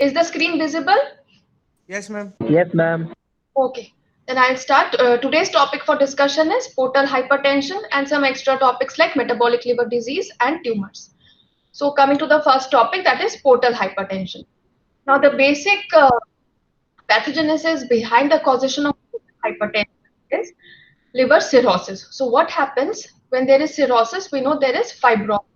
Is the screen visible? Yes, ma'am. Yes, ma'am. Okay. Then I'll start. Today's topic for discussion is portal hypertension and some extra topics like metabolic liver disease and tumors. So coming to the first topic, that is portal hypertension. Now the basic pathogenesis behind the causation of hypertension is liver cirrhosis. So what happens when there is cirrhosis? We know there is fibrosis.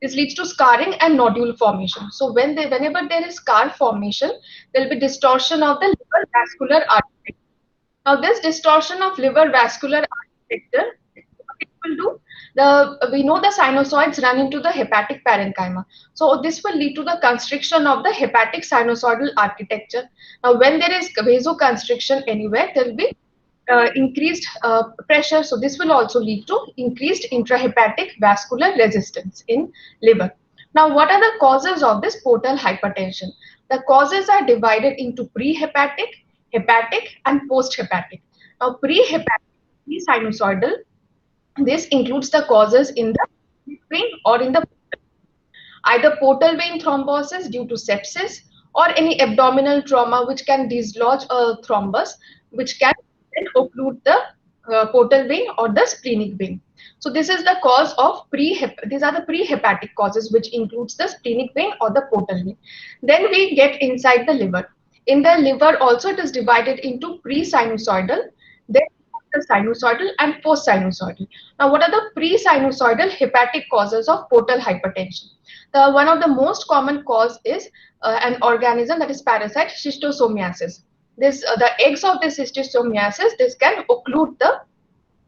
This leads to scarring and nodule formation. So whenever there is scar formation, there will be distortion of the liver vascular artery. Now, this distortion of liver vascular architecture, what it will do, we know the sinusoids run into the hepatic parenchyma. So this will lead to the constriction of the hepatic sinusoidal architecture. Now, when there is vasoconstriction anywhere, there will be increased pressure. So this will also lead to increased intrahepatic vascular resistance in liver. Now, what are the causes of this portal hypertension? The causes are divided into prehepatic, hepatic, and posthepatic. Now, prehepatic, pre-sinusoidal, this includes the causes in the vein or in the either portal vein thrombosis due to sepsis or any abdominal trauma which can dislodge a thrombus, which can then occlude the portal vein or the splenic vein. So this is the cause of these are the prehepatic causes, which includes the splenic vein or the portal vein. Then we get inside the liver. In the liver also it is divided into pre-sinusoidal, then the sinusoidal and post-sinusoidal. Now what are the pre-sinusoidal hepatic causes of portal hypertension? The one of the most common cause is an organism, that is parasite schistosomiasis. This the eggs of the schistosomiasis, this can occlude the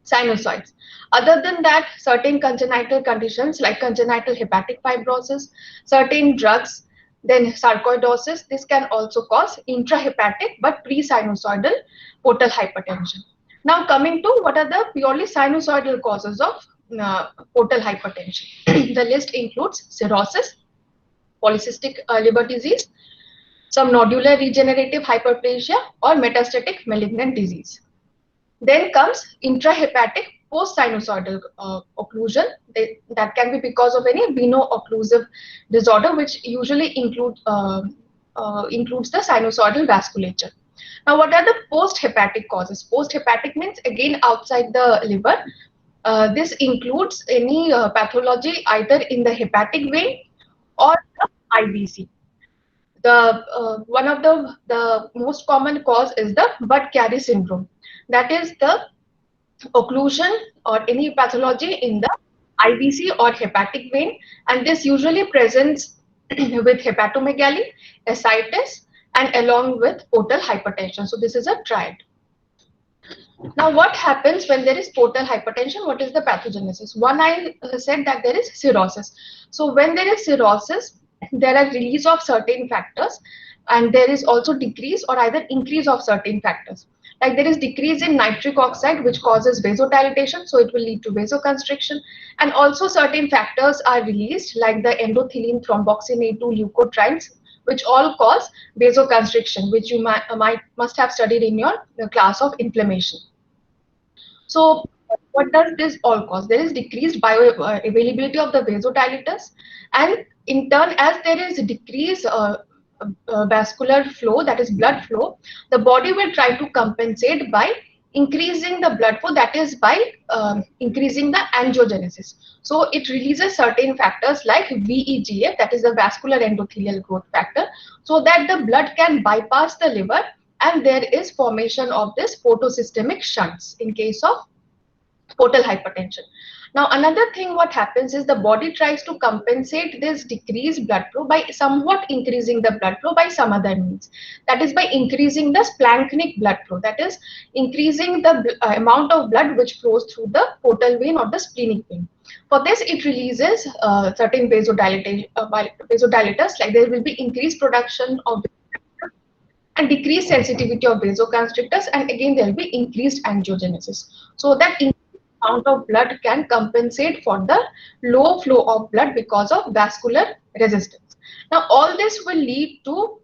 sinusoids. Other than that, certain congenital conditions like congenital hepatic fibrosis, certain drugs, then sarcoidosis, this can also cause intrahepatic but pre-sinusoidal portal hypertension. Now coming to what are the purely sinusoidal causes of portal hypertension. The list includes cirrhosis, polycystic liver disease, some nodular regenerative hyperplasia, or metastatic malignant disease. Then comes intrahepatic post-sinusoidal occlusion. That can be because of any veno-occlusive disorder, which usually includes the sinusoidal vasculature. Now, what are the post-hepatic causes? Post-hepatic means again outside the liver. This includes any pathology either in the hepatic vein or the IBC. The one of the most common cause is the Budd-Chiari syndrome. That is the occlusion or any pathology in the IBC or hepatic vein, and this usually presents with hepatomegaly, ascites, and along with portal hypertension. So this is a triad. Now, what happens when there is portal hypertension? What is the pathogenesis? One, I said that there is cirrhosis. So when there is cirrhosis, there are release of certain factors, and there is also decrease or either increase of certain factors. Like there is decrease in nitric oxide, which causes vasodilatation, so it will lead to vasoconstriction. And also certain factors are released, like the endothelin, thromboxane A2, leukotrienes, which all cause vasoconstriction, which you must have studied in your class of inflammation. So what does this all cause? There is decreased bioavailability of the vasodilators, and in turn, as there is decreased vascular flow, that is blood flow, the body will try to compensate by increasing the blood flow, that is by increasing the angiogenesis. So it releases certain factors like VEGF, that is the vascular endothelial growth factor, so that the blood can bypass the liver and there is formation of this photosystemic shunts in case of portal hypertension. Now, another thing what happens is the body tries to compensate this decreased blood flow by somewhat increasing the blood flow by some other means. That is by increasing the splanchnic blood flow, that is increasing the amount of blood which flows through the portal vein or the splenic vein. For this, it releases certain vasodilators, like there will be increased production of and decreased sensitivity of vasoconstrictors, and again there will be increased angiogenesis. So that amount of blood can compensate for the low flow of blood because of vascular resistance. Now all this will lead to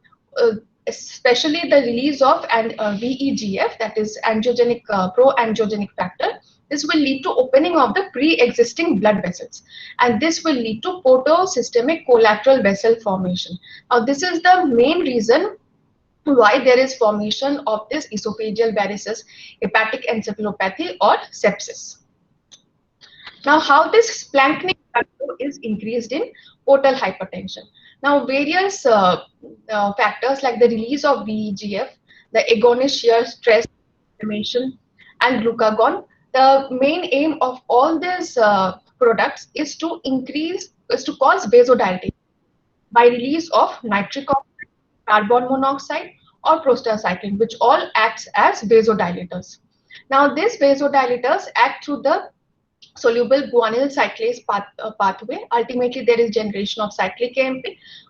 especially the release of VEGF, that is angiogenic pro-angiogenic factor, This will lead to opening of the pre-existing blood vessels, and this will lead to portosystemic collateral vessel formation. Now, this is the main reason why there is formation of this esophageal varices, hepatic encephalopathy, or sepsis. Now, how this splanchnic blood flow is increased in portal hypertension. Now, various factors like the release of VEGF, the agonist shear stress, inflammation, and glucagon. The main aim of all these products is to cause vasodilatation by release of nitric oxide, carbon monoxide, or prostacyclin, which all acts as vasodilators. Now, these vasodilators act through the soluble guanyl cyclase pathway. Ultimately, there is generation of cyclic AMP,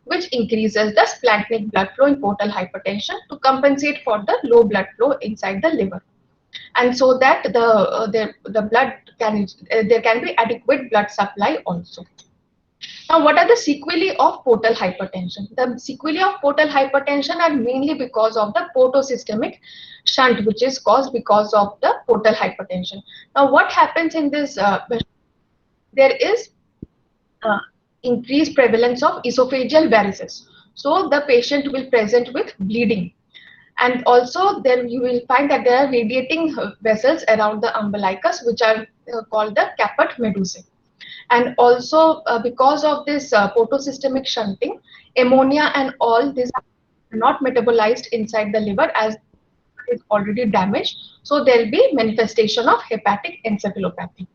which increases the splanchnic blood flow in portal hypertension to compensate for the low blood flow inside the liver, and so that the blood can there can be adequate blood supply also. Now, what are the sequelae of portal hypertension? The sequelae of portal hypertension are mainly because of the portosystemic shunt, which is caused because of the portal hypertension. Now, what happens in this? There is increased prevalence of esophageal varices. So, the patient will present with bleeding. And also, then you will find that there are radiating vessels around the umbilicus, which are called the caput medusae. And also, because of this portosystemic shunting, ammonia and all these are not metabolized inside the liver as it is already damaged. So there will be manifestation of hepatic encephalopathy.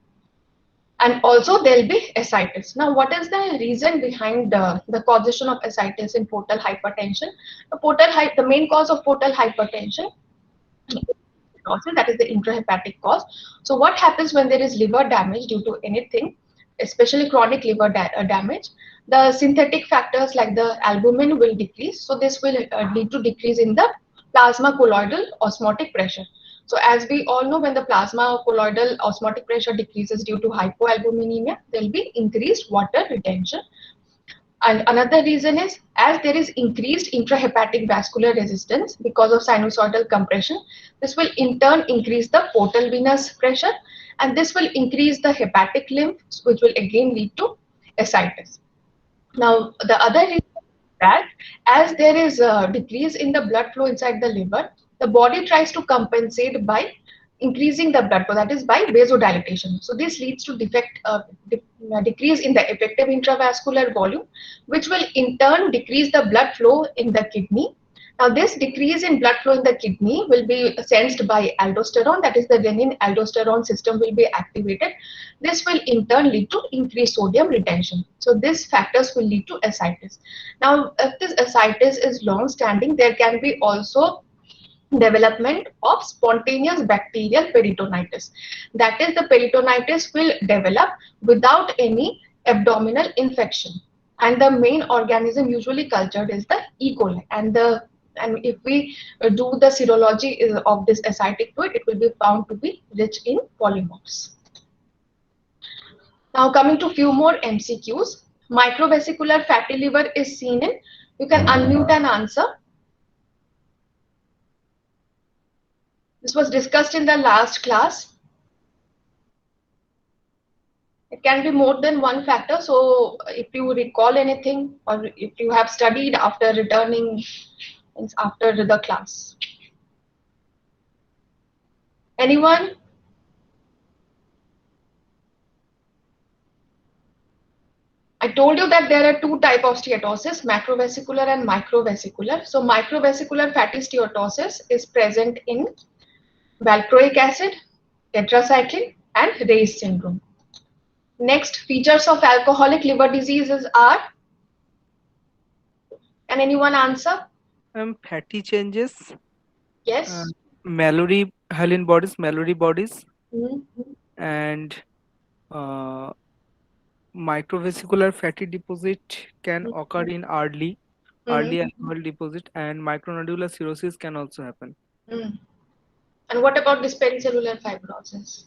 And also there will be ascites. Now, what is the reason behind the causation of ascites in portal hypertension? The main cause of portal hypertension, that is the intrahepatic cause. So what happens when there is liver damage due to anything, especially chronic liver damage? The synthetic factors like the albumin will decrease. So this will lead to decrease in the plasma colloidal osmotic pressure. So as we all know, when the plasma colloidal osmotic pressure decreases due to hypoalbuminemia, there will be increased water retention. And another reason is, as there is increased intrahepatic vascular resistance because of sinusoidal compression, this will in turn increase the portal venous pressure, and this will increase the hepatic lymph, which will again lead to ascites. Now, the other reason is that as there is a decrease in the blood flow inside the liver, the body tries to compensate by increasing the blood flow, that is by vasodilatation. So this leads to decrease in the effective intravascular volume, which will in turn decrease the blood flow in the kidney. Now, this decrease in blood flow in the kidney will be sensed by aldosterone, that is the renin-aldosterone system will be activated. This will in turn lead to increased sodium retention. So these factors will lead to ascites. Now, if this ascites is long-standing, there can be also development of spontaneous bacterial peritonitis. That is, the peritonitis will develop without any abdominal infection. And the main organism usually cultured is the E. coli. And if we do the serology of this ascitic fluid, it will be found to be rich in polymorphs. Now, coming to few more MCQs. Microvesicular fatty liver is seen in, you can unmute and answer. This was discussed in the last class. It can be more than one factor. So if you recall anything, or if you have studied after returning, after the class. Anyone? I told you that there are two types of steatosis, macrovesicular and microvesicular. So microvesicular fatty steatosis is present in valproic acid, tetracycline, and Ray's syndrome. Next, features of alcoholic liver diseases are, can anyone answer? Fatty changes. Yes. Mallory Helen bodies, Mallory bodies, Mm-hmm. and microvesicular fatty deposit can occur in early alcohol deposit, and micronodular cirrhosis can also happen. Mm. And what about this pericellular fibrosis?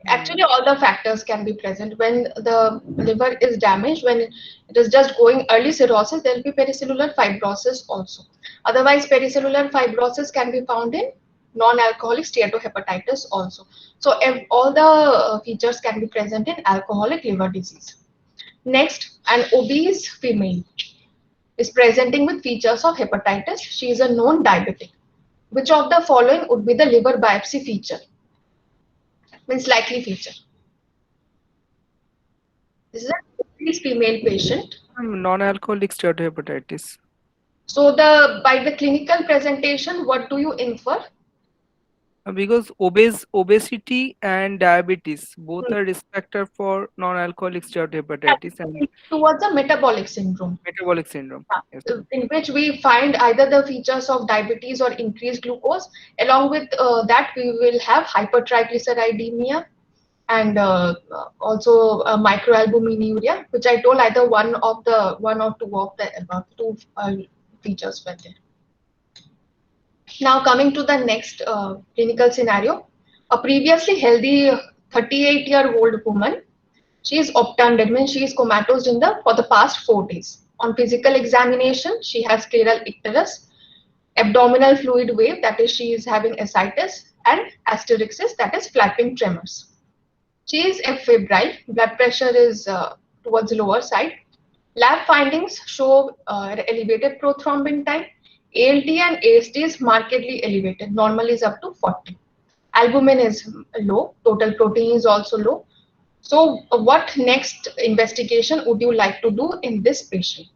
Actually, all the factors can be present. When the liver is damaged, when it is just going early cirrhosis, there will be pericellular fibrosis also. Otherwise, pericellular fibrosis can be found in non-alcoholic steatohepatitis also. So all the features can be present in alcoholic liver disease. Next, an obese female is presenting with features of hepatitis. She is a known diabetic. Which of the following would be the liver biopsy feature? Means likely feature. This is an obese female patient. Non-alcoholic steatohepatitis. So by the clinical presentation, what do you infer? Because obesity and diabetes both are risk factor for non-alcoholic steatohepatitis and Towards a metabolic syndrome, metabolic syndrome. Yes. in which we find either the features of diabetes or increased glucose. Along with that, we will have hypertriglyceridemia and also microalbuminuria, which I told either one or two of the above two features were there. Now coming to the next clinical scenario, a previously healthy 38-year-old woman, she is obtunded, means she is comatose for the past 4 days. On physical examination, she has scleral icterus, abdominal fluid wave, that is she is having ascites, and asterixis, that is flapping tremors. She is febrile, blood pressure is towards the lower side. Lab findings show elevated prothrombin time. ALT and AST is markedly elevated. Normal is up to 40. Albumin is low. Total protein is also low. So what next investigation would you like to do in this patient?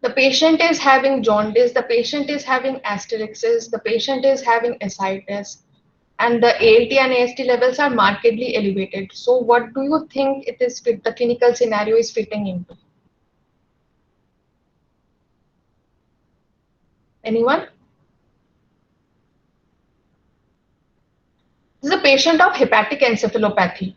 The patient is having jaundice. The patient is having asterixis. The patient is having ascites. And the ALT and AST levels are markedly elevated. So what do you think the clinical scenario is fitting into? Anyone? This is a patient of hepatic encephalopathy.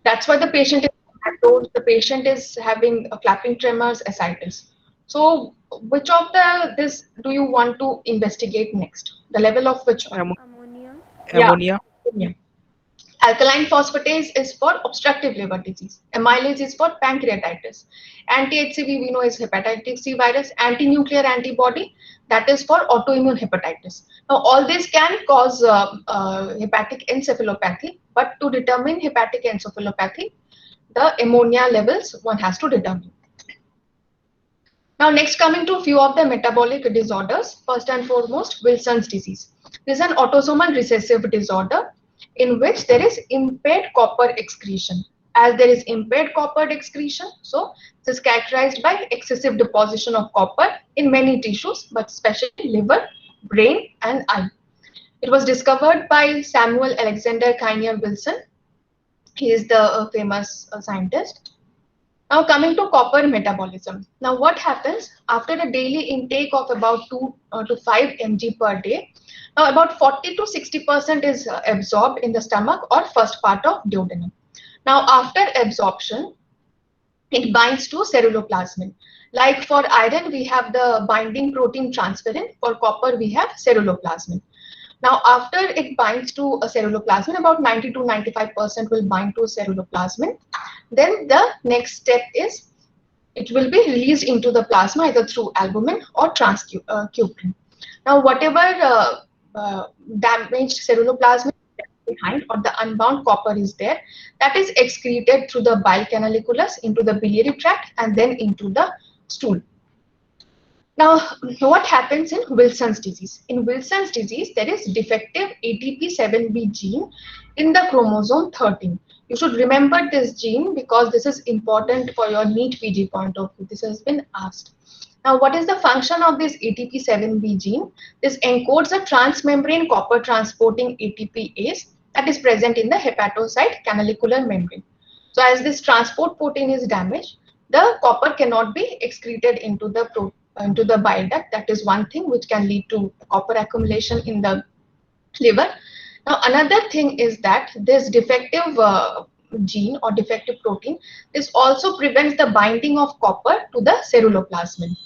That's why the patient is comatose, the patient is having flapping tremors, ascites. So which of this do you want to investigate next? The level of which one? Ammonia. Yeah. Ammonia. Yeah. Alkaline phosphatase is for obstructive liver disease. Amylase is for pancreatitis. Anti-HCV we know is hepatitis C virus. Anti-nuclear antibody, that is for autoimmune hepatitis. Now all this can cause hepatic encephalopathy, but to determine hepatic encephalopathy, the ammonia levels one has to determine. Now next coming to a few of the metabolic disorders. First and foremost, Wilson's disease. This is an autosomal recessive disorder in which there is impaired copper excretion. As there is impaired copper excretion, so this is characterized by excessive deposition of copper in many tissues, but especially liver, brain, and eye. It was discovered by Samuel Alexander Kynier Wilson. He is the famous scientist. Now coming to copper metabolism. Now what happens after a daily intake of about 2 to 5 mg per day? Now about 40 to 60% is absorbed in the stomach or first part of duodenum. Now after absorption, it binds to ceruloplasmin. Like for iron, we have the binding protein transferrin. For copper, we have ceruloplasmin. Now, after it binds to a ceruloplasmin, about 90 to 95% will bind to ceruloplasmin. Then the next step is it will be released into the plasma either through albumin or transcuprin. Now, whatever damaged ceruloplasmin behind or the unbound copper is there, that is excreted through the bile canaliculus into the biliary tract and then into the stool. Now, what happens in Wilson's disease? In Wilson's disease, there is defective ATP7B gene in the chromosome 13. You should remember this gene because this is important for your NEET PG point of view. This has been asked. Now, what is the function of this ATP7B gene? This encodes a transmembrane copper transporting ATPase that is present in the hepatocyte canalicular membrane. So, as this transport protein is damaged, the copper cannot be excreted into the bile duct. That is one thing which can lead to copper accumulation in the liver. Now, another thing is that this defective gene or defective protein, this also prevents the binding of copper to the ceruloplasmin.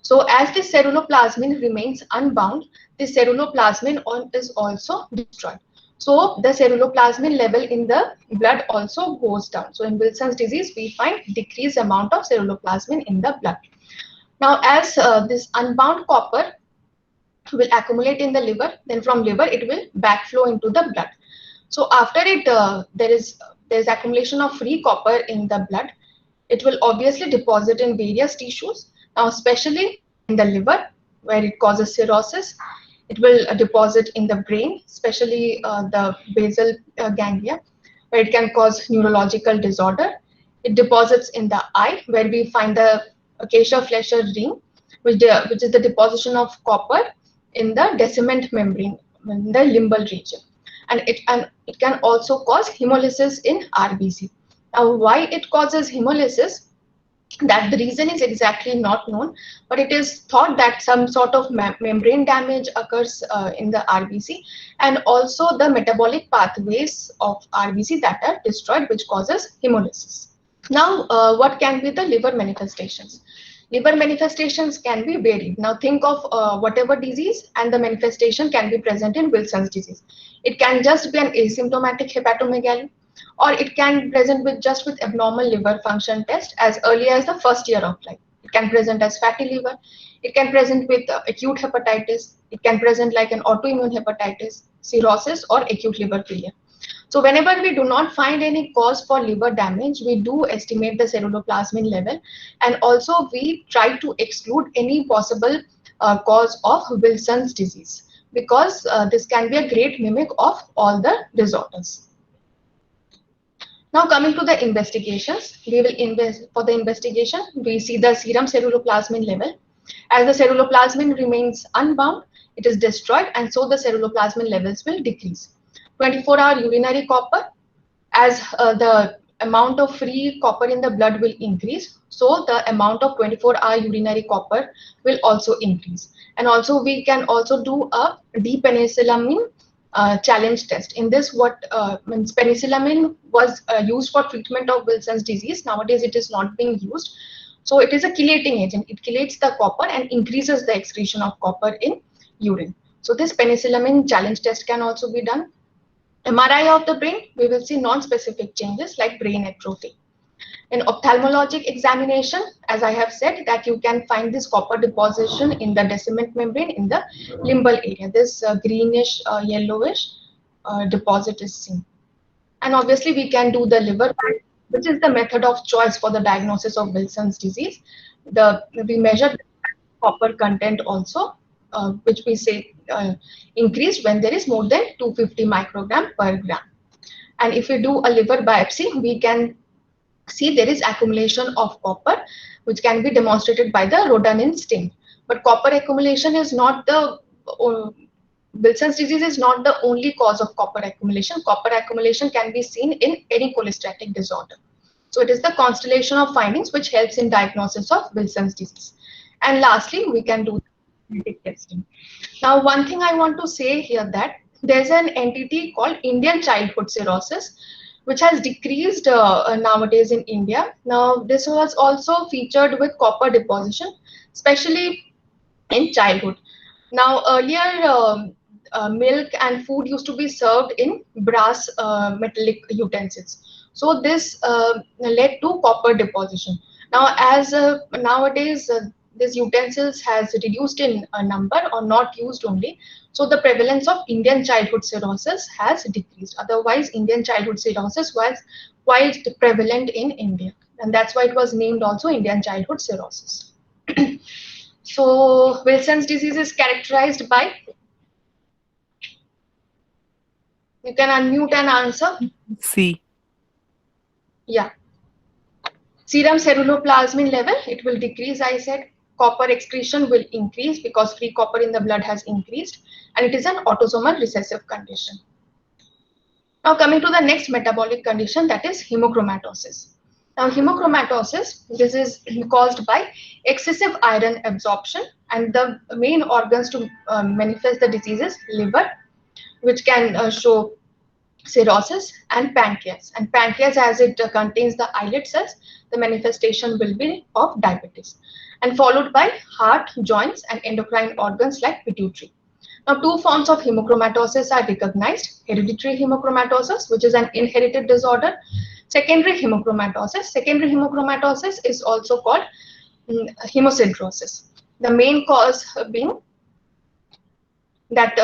So as the ceruloplasmin remains unbound, the ceruloplasmin is also destroyed. So the ceruloplasmin level in the blood also goes down. So in Wilson's disease, we find decreased amount of ceruloplasmin in the blood. Now, as this unbound copper will accumulate in the liver. Then from liver, it will backflow into the blood. So after it, there is accumulation of free copper in the blood. It will obviously deposit in various tissues. Now, especially in the liver, where it causes cirrhosis. It will deposit in the brain, especially the basal ganglia, where it can cause neurological disorder. It deposits in the eye, where we find the Acacia-Fleischer ring, which is the deposition of copper in the descendant membrane, in the limbal region. And it can also cause hemolysis in RBC. Now, why it causes hemolysis? That the reason is exactly not known, but it is thought that some sort of membrane damage occurs in the RBC, and also the metabolic pathways of RBC that are destroyed, which causes hemolysis. Now, what can be the liver manifestations? Liver manifestations can be varied. Now, think of whatever disease, and the manifestation can be present in Wilson's disease. It can just be an asymptomatic hepatomegaly, or it can present with just with abnormal liver function test as early as the first year of life. It can present as fatty liver. It can present with acute hepatitis. It can present like an autoimmune hepatitis, cirrhosis, or acute liver failure. So whenever we do not find any cause for liver damage, we do estimate the ceruloplasmin level, and also we try to exclude any possible cause of Wilson's disease, because this can be a great mimic of all the disorders. Now coming to the investigations, we will invest for the investigation. We see the serum ceruloplasmin level. As the ceruloplasmin remains unbound, it is destroyed, and so the ceruloplasmin levels will decrease. 24-hour urinary copper, as the amount of free copper in the blood will increase, so the amount of 24-hour urinary copper will also increase. And also we can also do a D-penicillamine challenge test. In this, what means penicillamine was used for treatment of Wilson's disease. Nowadays, it is not being used. So it is a chelating agent. It chelates the copper and increases the excretion of copper in urine. So this penicillamine challenge test can also be done. MRI of the brain, we will see non-specific changes like brain atrophy. In ophthalmologic examination, as I have said, that you can find this copper deposition in the descendant membrane in the limbal area. This greenish, yellowish deposit is seen. And obviously, we can do the liver, which is the method of choice for the diagnosis of Wilson's disease. We measure copper content also, which we say increased when there is more than 250 microgram per gram. And if we do a liver biopsy, we can see there is accumulation of copper, which can be demonstrated by the rhodanine stain. But copper accumulation is not the Wilson's disease is not the only cause of copper accumulation. Copper accumulation can be seen in any cholestatic disorder. So it is the constellation of findings which helps in diagnosis of Wilson's disease. And lastly, we can do genetic testing. Now, one thing I want to say here, that there's an entity called Indian childhood cirrhosis, which has decreased nowadays in India. Now, this was also featured with copper deposition, especially in childhood. Now, earlier, milk and food used to be served in brass metallic utensils. So this led to copper deposition. Now, as nowadays, this utensils has reduced in number or not used only. So the prevalence of Indian childhood cirrhosis has decreased. Otherwise, Indian childhood cirrhosis was quite prevalent in India. And that's why it was named also Indian childhood cirrhosis. So Wilson's disease is characterized by, you can unmute and answer. C. Yeah. Serum ceruloplasmin level, it will decrease, I said. Copper excretion will increase because free copper in the blood has increased, and it is an autosomal recessive condition. Now coming to the next metabolic condition, that is hemochromatosis. Now hemochromatosis, this is caused by excessive iron absorption, and the main organs to manifest the disease is liver, which can show cirrhosis, and pancreas. And pancreas, as it contains the islet cells, the manifestation will be of diabetes, and followed by heart, joints, and endocrine organs like pituitary. Now, two forms of hemochromatosis are recognized: hereditary hemochromatosis, which is an inherited disorder; secondary hemochromatosis. Secondary hemochromatosis is also called hemosiderosis. The main cause being that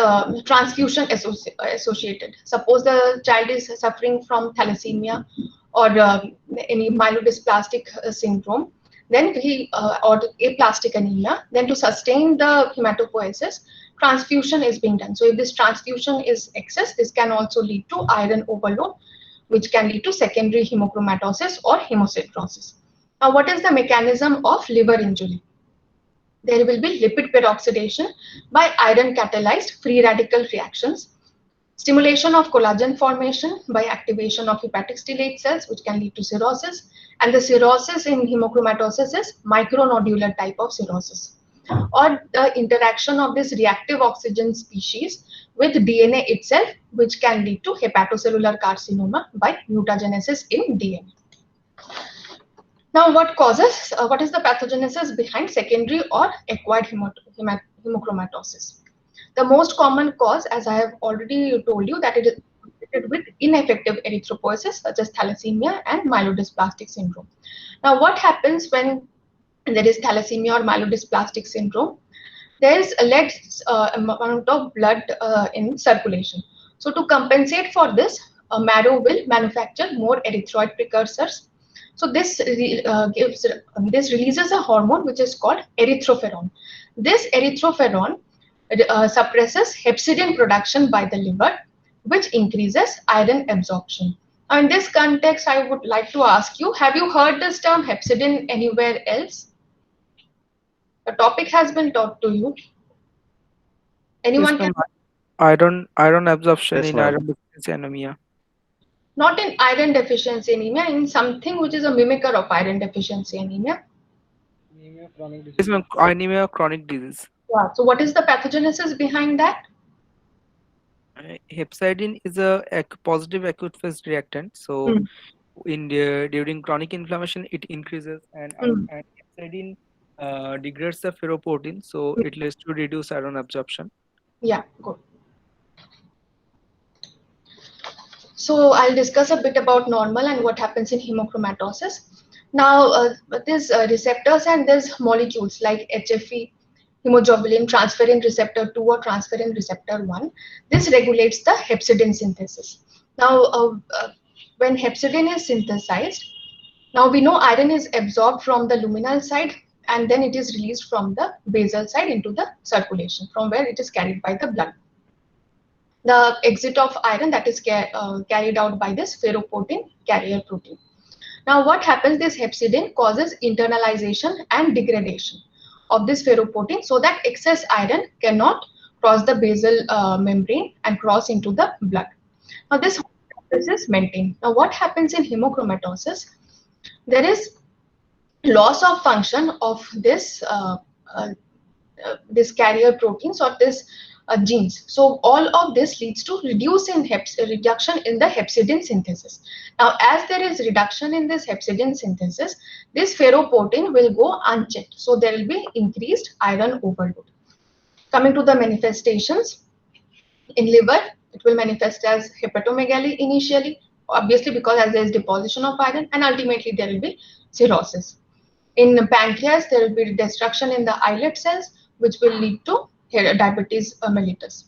transfusion associated. Suppose the child is suffering from thalassemia or any myelodysplastic syndrome, then or aplastic anemia, then to sustain the hematopoiesis, transfusion is being done. So if this transfusion is excess, this can also lead to iron overload, which can lead to secondary hemochromatosis or hemosiderosis. Now, what is the mechanism of liver injury? There will be lipid peroxidation by iron catalyzed free radical reactions, stimulation of collagen formation by activation of hepatic stellate cells, which can lead to cirrhosis, and the cirrhosis in hemochromatosis is micronodular type of cirrhosis, or the interaction of this reactive oxygen species with DNA itself, which can lead to hepatocellular carcinoma by mutagenesis in DNA. Now, what is the pathogenesis behind secondary or acquired hemochromatosis? The most common cause, as I have already told you, that it is associated with ineffective erythropoiesis, such as thalassemia and myelodysplastic syndrome. Now, what happens when there is thalassemia or myelodysplastic syndrome? There is a less amount of blood in circulation. So, to compensate for this, marrow will manufacture more erythroid precursors. So this releases a hormone which is called erythroferon. This erythroferon suppresses hepcidin production by the liver, which increases iron absorption. Now, in this context, I would like to ask you, have you heard this term hepcidin anywhere else? The topic has been taught to you. Yes, Anyone can? ma'am. Iron absorption Yes, in ma'am. iron deficiency anemia. Not in iron deficiency anemia, in something which is a mimicker of iron deficiency anemia. Yes, ma'am. Anemia chronic disease. Yeah. So what is the pathogenesis behind that? Hepcidin is a positive acute phase reactant. So Mm, during chronic inflammation, it increases, mm, and hepcidin degrades the ferroportin, so mm. it leads to reduced iron absorption. Yeah, good. So I'll discuss a bit about normal and what happens in hemochromatosis. Now, there's receptors and there's molecules like HFE, hemoglobin transferrin receptor 2 or transferrin receptor 1. This regulates the hepcidin synthesis. Now, when hepcidin is synthesized, now we know iron is absorbed from the luminal side and then it is released from the basal side into the circulation, from where it is carried by the blood. The exit of iron that is carried out by this ferroportin carrier protein. Now, what happens? This hepcidin causes internalization and degradation of this ferroportin so that excess iron cannot cross the basal membrane and cross into the blood. Now, this is maintained. Now, what happens in hemochromatosis? There is loss of function of this carrier proteins or this genes. So all of this leads to reduction in the hepcidin synthesis. Now, as there is reduction in this hepcidin synthesis, this ferroportin will go unchecked. So there will be increased iron overload. Coming to the manifestations, in liver, it will manifest as hepatomegaly initially, obviously because as there is deposition of iron, and ultimately there will be cirrhosis. In the pancreas, there will be destruction in the islet cells, which will lead to diabetes mellitus.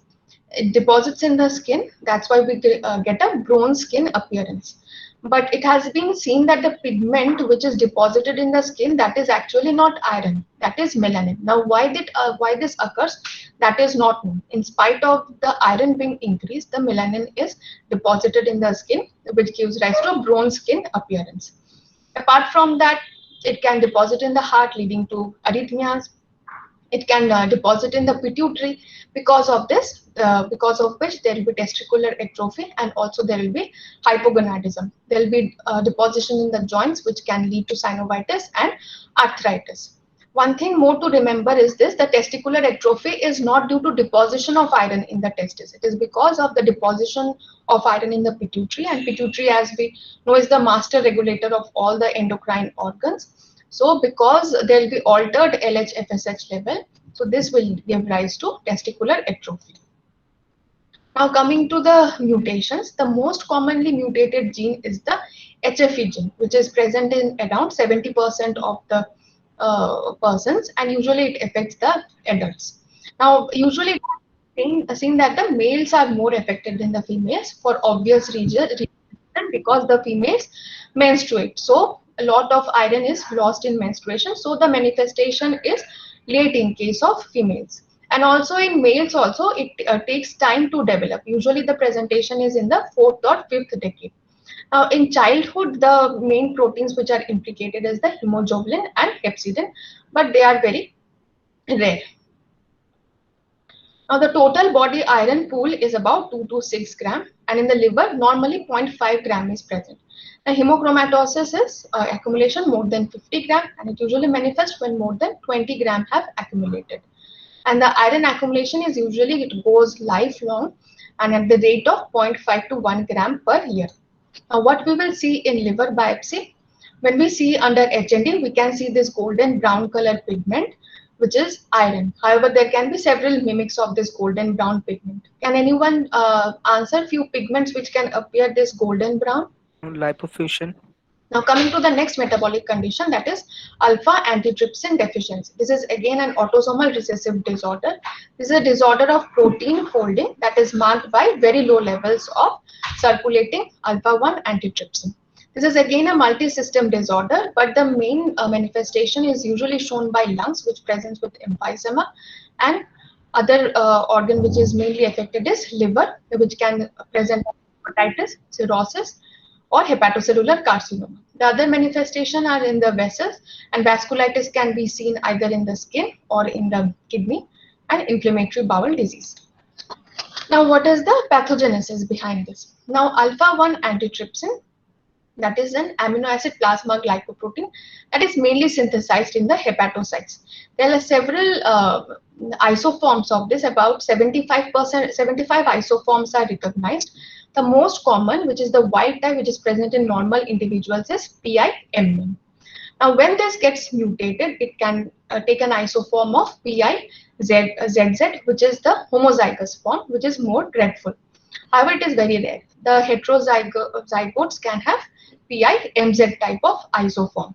It deposits in the skin. That's why we get a bronze skin appearance. But it has been seen that the pigment which is deposited in the skin, that is actually not iron, that is melanin. Now, why this occurs, that is not known. In spite of the iron being increased, the melanin is deposited in the skin, which gives rise to a bronze skin appearance. Apart from that, it can deposit in the heart, leading to arrhythmias. It can deposit in the pituitary. Because of this, because of which there will be testicular atrophy, and also there will be hypogonadism. There will be deposition in the joints, which can lead to synovitis and arthritis. One thing more to remember is this: the testicular atrophy is not due to deposition of iron in the testis. It is because of the deposition of iron in the pituitary, and pituitary, as we know, is the master regulator of all the endocrine organs. So because there will be altered LH-FSH level, so this will give rise to testicular atrophy. Now, coming to the mutations, the most commonly mutated gene is the HFE gene, which is present in around 70% of the persons, and usually it affects the adults. Now, usually seen that the males are more affected than the females for obvious reason because the females menstruate. So a lot of iron is lost in menstruation. So the manifestation is late in case of females. And also in males also it takes time to develop. Usually the presentation is in the fourth or fifth decade. Now in childhood the main proteins which are implicated is the hemoglobin and hepcidin, but they are very rare. Now, the total body iron pool is about 2 to 6 gram, and in the liver, normally 0.5 gram is present. The hemochromatosis is accumulation more than 50 gram, and it usually manifests when more than 20 gram have accumulated. And the iron accumulation is usually it goes lifelong and at the rate of 0.5 to 1 gram per year. Now, what we will see in liver biopsy, when we see under HND, we can see this golden brown color pigment, which is iron. However, there can be several mimics of this golden brown pigment. Can anyone answer few pigments which can appear this golden brown? Lipofuscin. Now coming to the next metabolic condition, that is alpha antitrypsin deficiency. This is again an autosomal recessive disorder. This is a disorder of protein folding that is marked by very low levels of circulating alpha 1 antitrypsin. This is again a multi-system disorder, but the main manifestation is usually shown by lungs, which presents with emphysema, and other organ which is mainly affected is liver, which can present hepatitis, cirrhosis, or hepatocellular carcinoma. The other manifestation are in the vessels, and vasculitis can be seen either in the skin or in the kidney, and inflammatory bowel disease. Now, what is the pathogenesis behind this? Now, alpha 1 antitrypsin, that is an amino acid plasma glycoprotein that is mainly synthesized in the hepatocytes. There are several isoforms of this, about 75 isoforms are recognized. The most common, which is the wild type, which is present in normal individuals, is PIM1. Now, when this gets mutated, it can take an isoform of PIZZ, which is the homozygous form, which is more dreadful. However, it is very rare. The heterozygotes can have PIMZ type of isoform.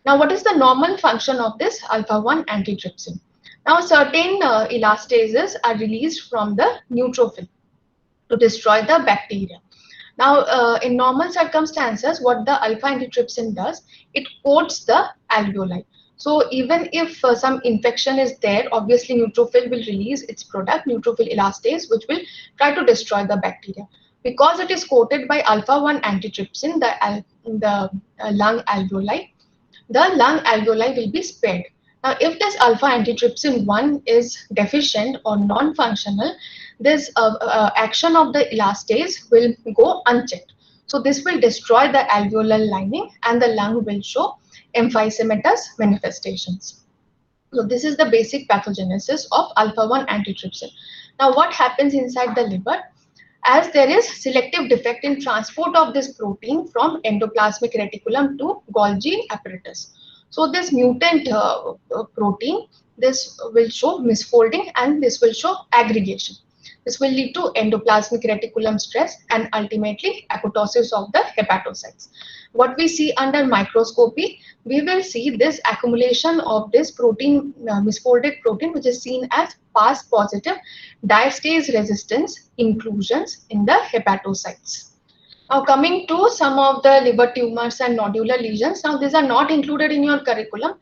Now, what is the normal function of this alpha 1 antitrypsin? Now, certain elastases are released from the neutrophil to destroy the bacteria. Now, in normal circumstances, what the alpha antitrypsin does, it coats the alveoli. So even if some infection is there, obviously neutrophil will release its product, neutrophil elastase, which will try to destroy the bacteria. Because it is coated by alpha 1 antitrypsin, the lung alveoli will be spared. Now, if this alpha antitrypsin 1 is deficient or non-functional, this action of the elastase will go unchecked. So this will destroy the alveolar lining and the lung will show emphysematous manifestations. So this is the basic pathogenesis of alpha 1 antitrypsin. Now what happens inside the liver? As there is selective defect in transport of this protein from endoplasmic reticulum to Golgi apparatus. So this mutant protein, this will show misfolding and this will show aggregation. This will lead to endoplasmic reticulum stress and ultimately apoptosis of the hepatocytes. What we see under microscopy, we will see this accumulation of this protein, misfolded protein, which is seen as PAS positive diastase resistance inclusions in the hepatocytes. Now coming to some of the liver tumors and nodular lesions. Now these are not included in your curriculum,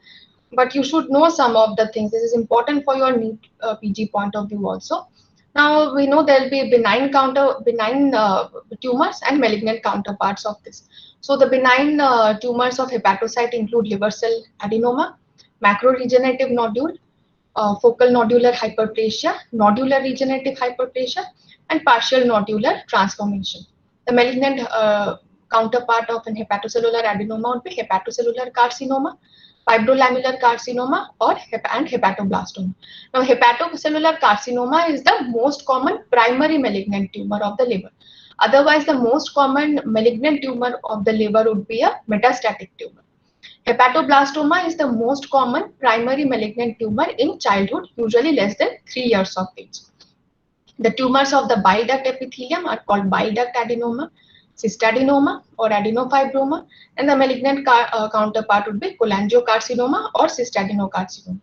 but you should know some of the things. This is important for your NEET PG point of view also. Now we know there will be benign tumors and malignant counterparts of this. So the benign tumors of hepatocyte include liver cell adenoma, macroregenerative nodule, focal nodular hyperplasia, nodular regenerative hyperplasia, and partial nodular transformation. The malignant counterpart of an hepatocellular adenoma would be hepatocellular carcinoma, fibrolamellar carcinoma, and hepatoblastoma. Now, hepatocellular carcinoma is the most common primary malignant tumor of the liver. Otherwise, the most common malignant tumor of the liver would be a metastatic tumor. Hepatoblastoma is the most common primary malignant tumor in childhood, usually less than 3 years of age. The tumors of the bile duct epithelium are called bile duct adenoma, cystadenoma or adenofibroma, and the malignant counterpart would be cholangiocarcinoma or cystadenocarcinoma.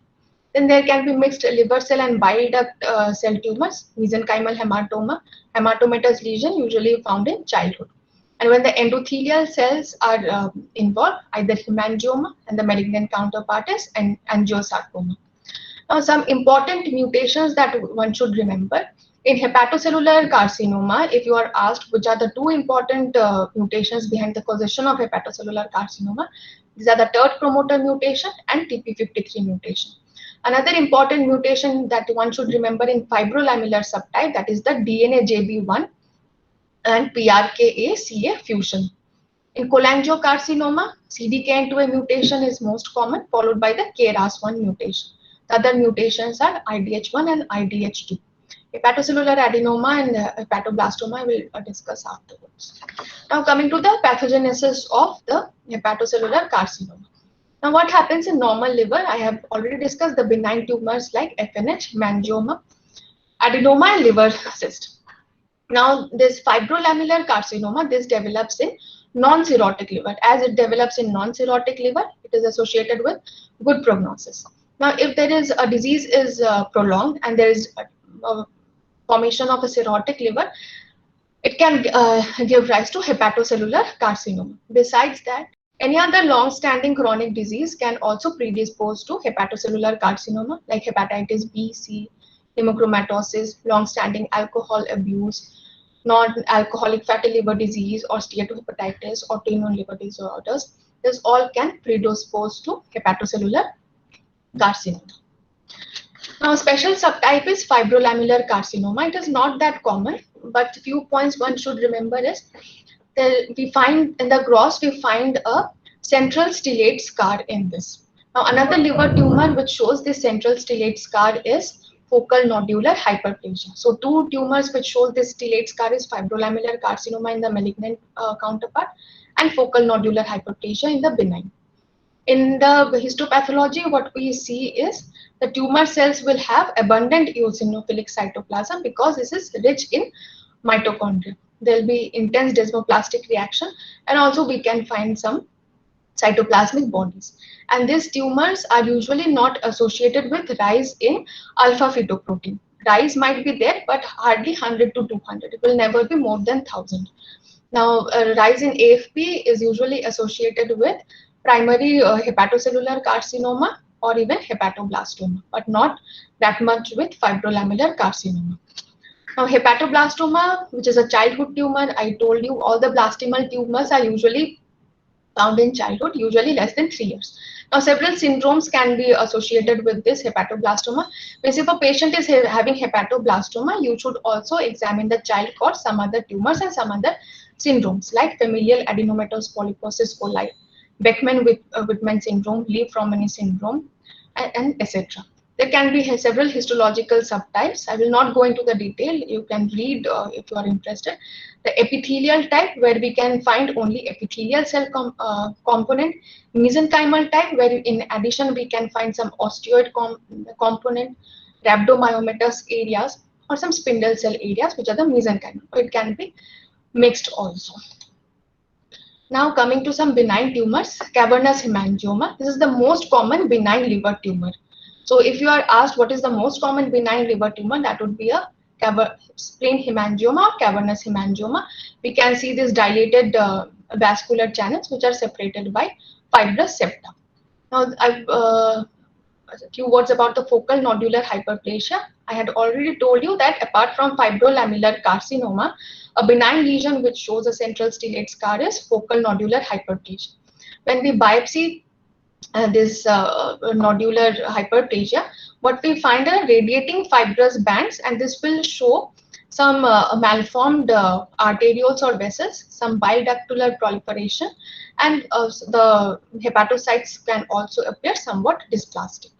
Then there can be mixed liver cell and bile duct cell tumors, mesenchymal hematoma, hematomatous lesion usually found in childhood. And when the endothelial cells are involved, either hemangioma and the malignant counterpart is angiosarcoma. Now, some important mutations that one should remember. In hepatocellular carcinoma, if you are asked which are the two important mutations behind the causation of hepatocellular carcinoma, these are the TERT promoter mutation and TP53 mutation. Another important mutation that one should remember in fibrolamellar subtype, that is the DNA JB1 and PRKA-CA fusion. In cholangiocarcinoma, CDKN2A mutation is most common, followed by the KRAS1 mutation. The other mutations are IDH1 and IDH2. Hepatocellular adenoma and hepatoblastoma will discuss afterwards. Now coming to the pathogenesis of the hepatocellular carcinoma. Now what happens in normal liver? I have already discussed the benign tumors like FNH, hemangioma, adenoma and liver cyst. Now this fibrolamellar carcinoma, this develops in non-cirrhotic liver. As it develops in non-cirrhotic liver, it is associated with good prognosis. Now if there is a disease is prolonged and there is a formation of a cirrhotic liver, it can give rise to hepatocellular carcinoma. Besides that, any other long-standing chronic disease can also predispose to hepatocellular carcinoma like hepatitis B, C, hemochromatosis, long-standing alcohol abuse, non-alcoholic fatty liver disease or steatohepatitis, autoimmune liver disorders. This all can predispose to hepatocellular carcinoma. Now, special subtype is fibrolamellar carcinoma. It is not that common, but few points one should remember is that we find in the gross, we find a central stellate scar in this. Now, another liver tumor which shows this central stellate scar is focal nodular hyperplasia. So, two tumors which show this stellate scar is fibrolamellar carcinoma in the malignant counterpart and focal nodular hyperplasia in the benign. In the histopathology, what we see is the tumor cells will have abundant eosinophilic cytoplasm because this is rich in mitochondria. There will be intense desmoplastic reaction, and also we can find some cytoplasmic bodies. And these tumors are usually not associated with rise in alpha fetoprotein. Rise might be there, but hardly 100 to 200. It will never be more than 1000. Now, rise in AFP is usually associated with primary hepatocellular carcinoma or even hepatoblastoma, but not that much with fibrolamellar carcinoma. Now, hepatoblastoma, which is a childhood tumor, I told you all the blastomal tumors are usually found in childhood, usually less than 3 years. Now, several syndromes can be associated with this hepatoblastoma. Because if a patient is having hepatoblastoma, you should also examine the child for some other tumors and some other syndromes like familial adenomatous polyposis coli, Beckman-Whitman syndrome, Lee-Fromeni syndrome, and etc. There can be several histological subtypes. I will not go into the detail. You can read if you are interested. The epithelial type, where we can find only epithelial cell component. Mesenchymal type, where in addition we can find some osteoid component, rhabdomyomatous areas, or some spindle cell areas, which are the mesenchymal. It can be mixed also. Now coming to some benign tumors, cavernous hemangioma. This is the most common benign liver tumor. So if you are asked what is the most common benign liver tumor, that would be a spleen hemangioma or cavernous hemangioma. We can see these dilated vascular channels which are separated by fibrous septa. Now a few words about the focal nodular hyperplasia. I had already told you that apart from fibrolamellar carcinoma, a benign lesion which shows a central stellate scar is focal nodular hyperplasia. When we biopsy this nodular hyperplasia, what we find are radiating fibrous bands, and this will show some malformed arterioles or vessels, some bile ductular proliferation, and the hepatocytes can also appear somewhat dysplastic.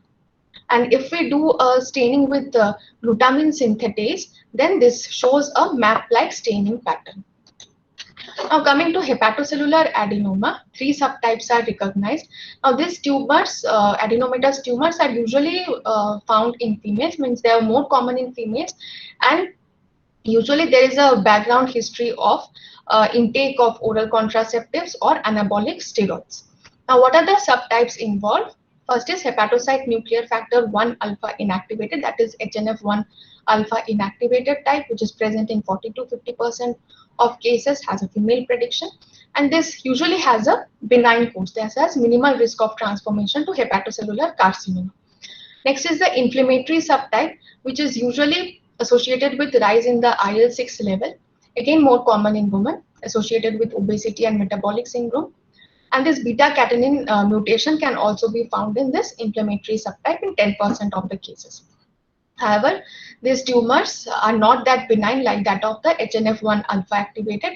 And if we do a staining with glutamine synthetase, then this shows a map-like staining pattern. Now coming to hepatocellular adenoma, 3 subtypes are recognized. Now these tumors, adenomatous tumors, are usually found in females, means they are more common in females, and usually there is a background history of intake of oral contraceptives or anabolic steroids. Now what are the subtypes involved? First is hepatocyte nuclear factor 1 alpha inactivated, that is HNF1 alpha inactivated type, which is present in 40 to 50% of cases, has a female prediction. And this usually has a benign course. This has minimal risk of transformation to hepatocellular carcinoma. Next is the inflammatory subtype, which is usually associated with rise in the IL-6 level, again more common in women, associated with obesity and metabolic syndrome. And this beta-catenin mutation can also be found in this inflammatory subtype in 10% of the cases. However, these tumors are not that benign like that of the HNF1 alpha activated.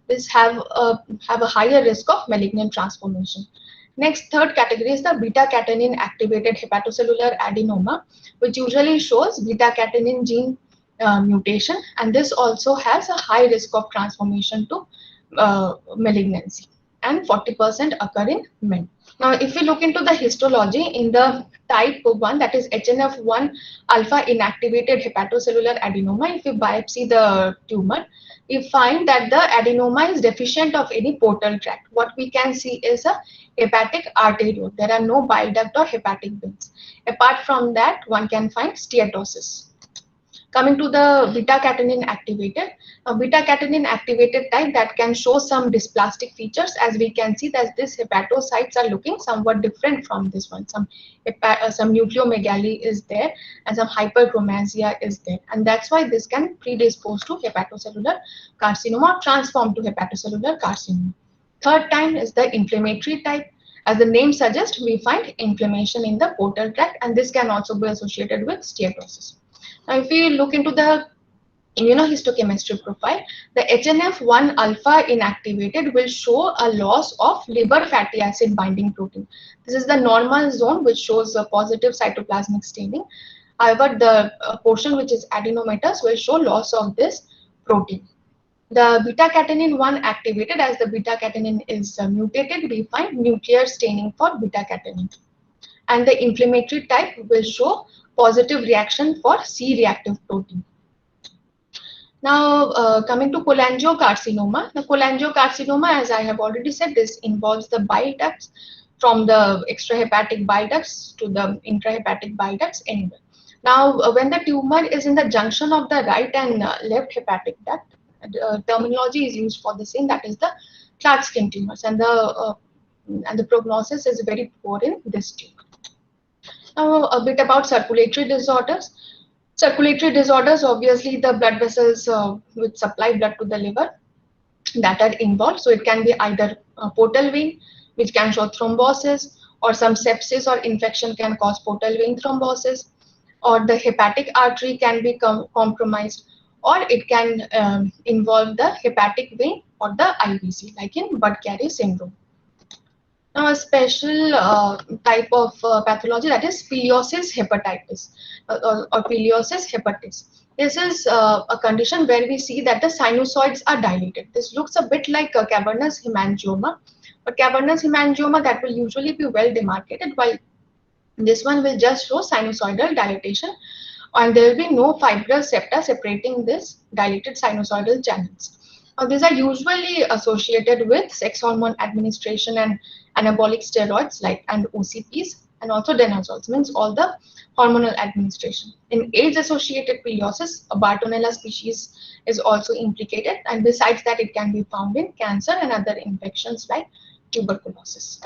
These have a higher risk of malignant transformation. Next, third category is the beta-catenin activated hepatocellular adenoma, which usually shows beta-catenin gene mutation, and this also has a high risk of transformation to malignancy, and 40% occur in men. Now, if we look into the histology in the type 1, that is HNF1 alpha inactivated hepatocellular adenoma, if we biopsy the tumor, we find that the adenoma is deficient of any portal tract. What we can see is a hepatic arteriole. There are no bile duct or hepatic veins. Apart from that, one can find steatosis. Coming to the beta-catenin activated, a beta-catenin activated type that can show some dysplastic features, as we can see that these hepatocytes are looking somewhat different from this one. Some nucleomegaly is there and some hyperchromasia is there, and that's why this can predispose to hepatocellular carcinoma or transform to hepatocellular carcinoma. Third time is the inflammatory type. As the name suggests, we find inflammation in the portal tract, and this can also be associated with steatosis. Now, if we look into the immunohistochemistry profile, the HNF1 alpha inactivated will show a loss of liver fatty acid binding protein. This is the normal zone which shows a positive cytoplasmic staining. However, the portion which is adenomatous will show loss of this protein. The beta-catenin 1 activated, as the beta-catenin is mutated, we find nuclear staining for beta-catenin. And the inflammatory type will show positive reaction for C-reactive protein. Now, coming to cholangiocarcinoma. The cholangiocarcinoma, as I have already said, this involves the bile ducts from the extrahepatic bile ducts to the intrahepatic bile ducts anyway. Now, when the tumor is in the junction of the right and left hepatic duct, terminology is used for the same, that is the Klatskin tumors, and the prognosis is very poor in this tumor. Now, a bit about circulatory disorders. Circulatory disorders, obviously the blood vessels which supply blood to the liver that are involved. So it can be either portal vein, which can show thrombosis, or some sepsis or infection can cause portal vein thrombosis, or the hepatic artery can be compromised, or it can involve the hepatic vein or the IVC, like in Budd-Chiari syndrome. Now, a special type of pathology, that is pileosis hepatitis or pileosis hepatis. This is a condition where we see that the sinusoids are dilated. This looks a bit like a cavernous hemangioma, but cavernous hemangioma that will usually be well demarcated, while this one will just show sinusoidal dilatation, and there will be no fibrous septa separating this dilated sinusoidal channels. Now, these are usually associated with sex hormone administration and anabolic steroids and OCPs, and also denazoles, means all the hormonal administration. In AIDS-associated pileosis, a Bartonella species is also implicated, and besides that, it can be found in cancer and other infections like tuberculosis.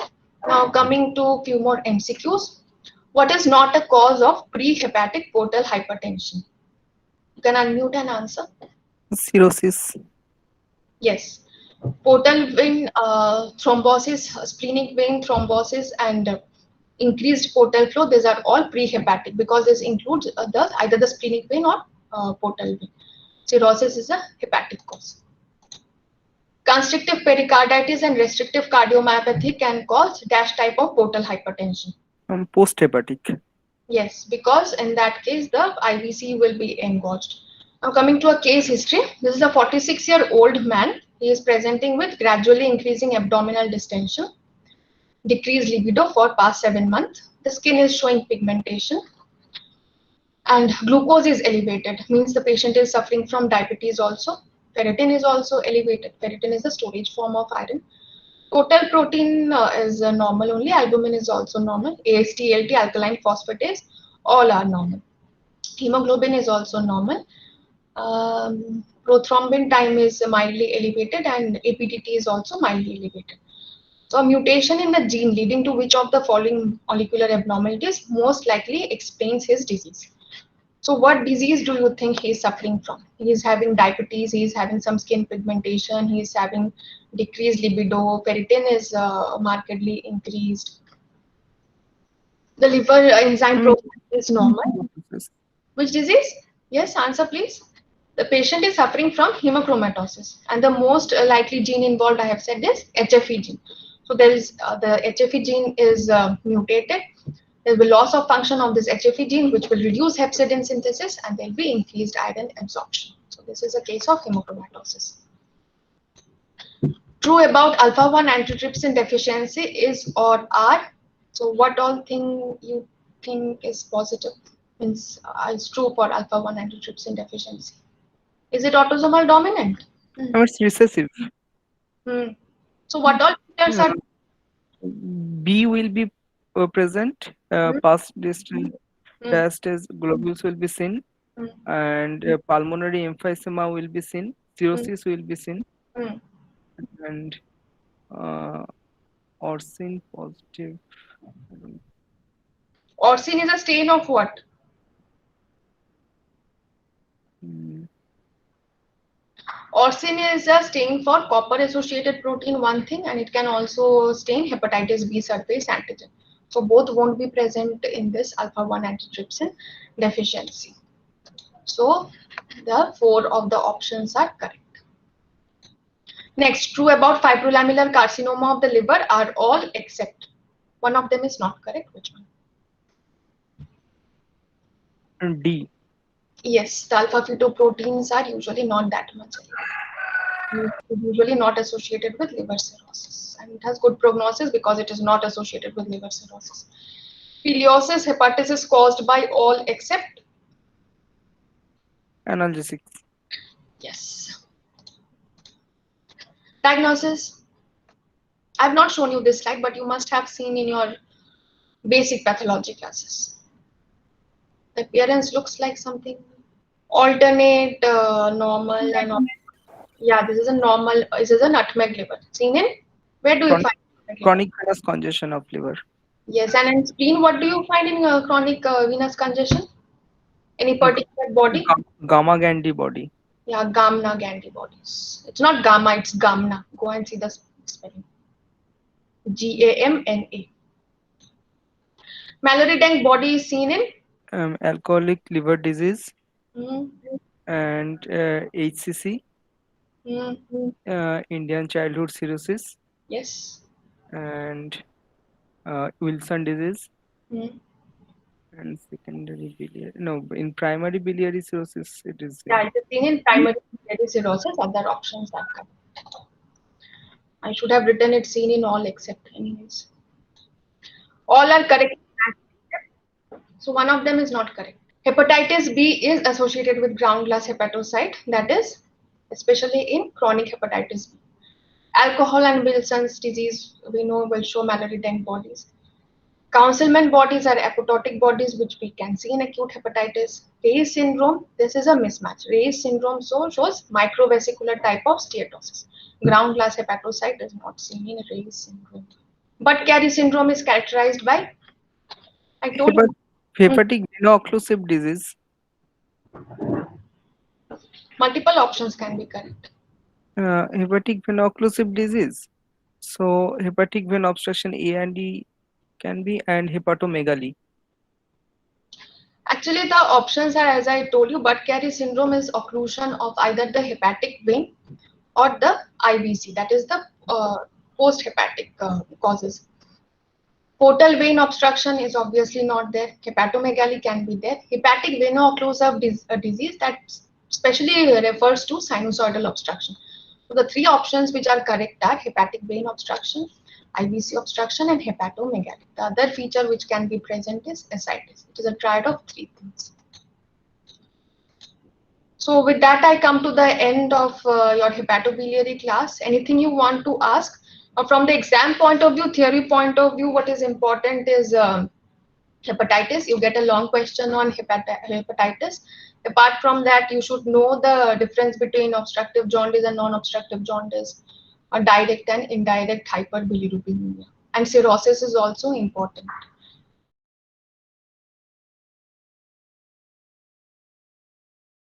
Now, coming to few more MCQs. What is not a cause of prehepatic portal hypertension? You can unmute and answer. Cirrhosis. Yes. Portal vein thrombosis, splenic vein thrombosis, and increased portal flow, these are all prehepatic because this includes either the splenic vein or portal vein. Cirrhosis is a hepatic cause. Constrictive pericarditis and restrictive cardiomyopathy can cause dash type of portal hypertension. Post-hepatic. Yes, because in that case the IVC will be engorged. Now, coming to a case history, this is a 46-year-old man. He is presenting with gradually increasing abdominal distension, decreased libido for past 7 months. The skin is showing pigmentation, and glucose is elevated, means the patient is suffering from diabetes also. Ferritin is also elevated. Ferritin is a storage form of iron. Total protein is normal only. Albumin is also normal. AST, ALT, alkaline phosphatase, all are normal. Hemoglobin is also normal. Prothrombin time is mildly elevated, and APTT is also mildly elevated. So a mutation in the gene leading to which of the following molecular abnormalities most likely explains his disease. So what disease do you think he is suffering from? He is having diabetes, he is having some skin pigmentation, he is having decreased libido, ferritin is markedly increased. The liver enzyme Mm, profile is normal. yes. Which disease? Yes, answer please. The patient is suffering from hemochromatosis, and the most likely gene involved, I have said, is HFE gene. So there is the HFE gene is mutated. There will be loss of function of this HFE gene, which will reduce hepcidin synthesis, and there will be increased iron absorption. So this is a case of hemochromatosis. True about alpha 1 antitrypsin deficiency is or are. So what all thing you think is positive means is true for alpha 1 antitrypsin deficiency? Is it autosomal dominant? No, it's recessive. Hmm. So what all features Uh, are? B will be present. Hmm, Past distal hmm, diastase globules will be seen, hmm, and pulmonary emphysema will be seen. hmm, Cirrhosis will be seen, hmm. and uh, Orsin positive. Orsin is a stain of what? Mm, Orsin is a stain for copper associated protein, one thing, and it can also stain hepatitis B surface antigen. So both won't be present in this alpha 1 antitrypsin deficiency. So the four of the options are correct. Next, true about fibrolamellar carcinoma of the liver are all except one of them is not correct. Which one? and D. Yes, the alpha fetoproteins are usually not that much. Usually not associated with liver cirrhosis, and it has good prognosis because it is not associated with liver cirrhosis. Ileosis hepatis is caused by all except Analgesics. yes. Diagnosis. I've not shown you this slide, but you must have seen in your basic pathology classes. The appearance looks like something alternate, normal, and yeah, this is a normal. This is a nutmeg liver. Seen in where do you Chronic, find nutmeg liver? chronic venous congestion of liver. Yes, and in spleen, what do you find in chronic venous congestion? Any particular body? Gamma Gandhi body. Yeah, Gamna antibodies. It's not gamma, it's Gamna. Go and see the spelling. GAMNA. Mallory Dank body is seen in Alcoholic liver disease mm, and HCC, mm, Indian childhood cirrhosis, yes. and Wilson disease, Mm. and secondary biliary. No, in primary biliary cirrhosis, it is Yeah, it is seen in primary biliary cirrhosis. Other options are correct. I should have written it seen in all except anyways. All are correct. So one of them is not correct. Hepatitis B is associated with ground glass hepatocyte, that is, especially in chronic hepatitis B. Alcohol and Wilson's disease, we know, will show Mallory-Denk bodies. Councilman bodies are apoptotic bodies, which we can see in acute hepatitis. Ray's syndrome, this is a mismatch. Ray's syndrome shows microvesicular type of steatosis. Ground glass hepatocyte is not seen in Ray's syndrome. But Carey syndrome is characterized by, I told Hepat- you, hepatic veno-occlusive disease. multiple options can be correct. Hepatic veno-occlusive disease. So hepatic vein obstruction A and E can be, and hepatomegaly. Actually, the options are as I told you, Budd-Chiari syndrome is occlusion of either the hepatic vein or the IVC, that is the post-hepatic causes. Portal vein obstruction is obviously not there. Hepatomegaly can be there. Hepatic veno-occlusive disease that specially refers to sinusoidal obstruction. So the three options which are correct are hepatic vein obstruction, IVC obstruction, and hepatomegaly. The other feature which can be present is ascites. It is a triad of three things. So with that, I come to the end of your hepatobiliary class. Anything you want to ask? From the exam point of view, theory point of view, what is important is hepatitis. You get a long question on hepatitis. Apart from that, you should know the difference between obstructive jaundice and non-obstructive jaundice, direct and indirect hyperbilirubinemia. And cirrhosis is also important.